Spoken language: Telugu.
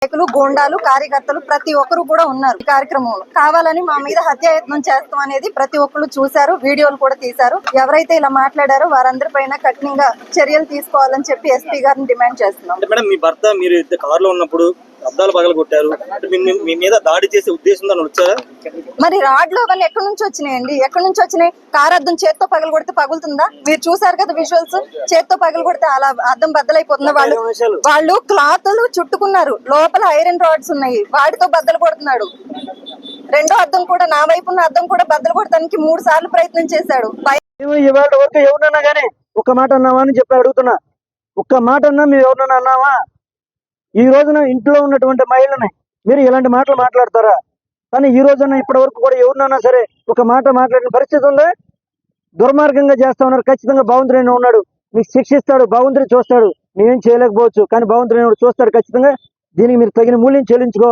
నాయకులు, గోండాలు, కార్యకర్తలు ప్రతి ఒక్కరు కూడా ఉన్నారు ఈ కార్యక్రమంలో. కావాలని మా మీద హత్యాయత్నం చేస్తాం అనేది ప్రతి ఒక్కరు చూశారు, వీడియోలు కూడా తీశారు. ఎవరైతే ఇలా మాట్లాడారో వారందరి పైన కఠినంగా చర్యలు తీసుకోవాలని చెప్పి ఎస్పీ గారిని డిమాండ్ చేస్తున్నాం. మేడం, మీ భర్త మీరు కారులో ఉన్నప్పుడు అద్దాలు పగల కొట్టారు, మీ మీద దాడి చేసే ఉద్దేశంతో వచ్చారా? మరి రాడ్లు అవన్నీ ఎక్కడి నుంచి వచ్చినాయండి? ఎక్కడి నుంచి వచ్చినాయి? కారు అద్దం చేత్తో పగల కొడితే పగులుతుందా? మీరు చూసారు కదా విజువల్స్. చేత్తో పగల కొడితే అలా అద్దం బద్దలైపోతుంది. వాళ్ళు క్లాత్లు చుట్టుకున్నారు, లోపల ఐరన్ రాడ్స్ ఉన్నాయి, వాటితో బద్దలు కొడుతున్నాడు. రెండో అద్దం కూడా, నా వైపు ఉన్న అద్దం కూడా బద్దలు కొడటానికి 3 సార్లు ప్రయత్నం చేశాడు. ఇవాళ వరకు ఎవరినన్నా గానీ ఒక్క మాట అన్నావా అని చెప్పి అడుగుతున్నా. ఒక్క మాట అన్నా మీరు ఎవరినన్నా అన్నావా? ఈ రోజున ఇంట్లో ఉన్నటువంటి మహిళని మీరు ఇలాంటి మాటలు మాట్లాడతారా? కానీ ఈ రోజున ఇప్పటి వరకు కూడా ఎవరినన్నా సరే ఒక మాట మాట్లాడిన పరిస్థితి ఉందా? దుర్మార్గంగా చేస్తా ఉన్నారు. ఖచ్చితంగా భగవంతుడైన ఉన్నాడు, మీకు శిక్షిస్తాడు, భగవంతుడు చూస్తాడు. మేమేం చేయలేకపోవచ్చు, కానీ భగవంతుడైన చూస్తాడు ఖచ్చితంగా. దీనికి మీరు తగిన మూల్యం చెల్లించుకోవాలి.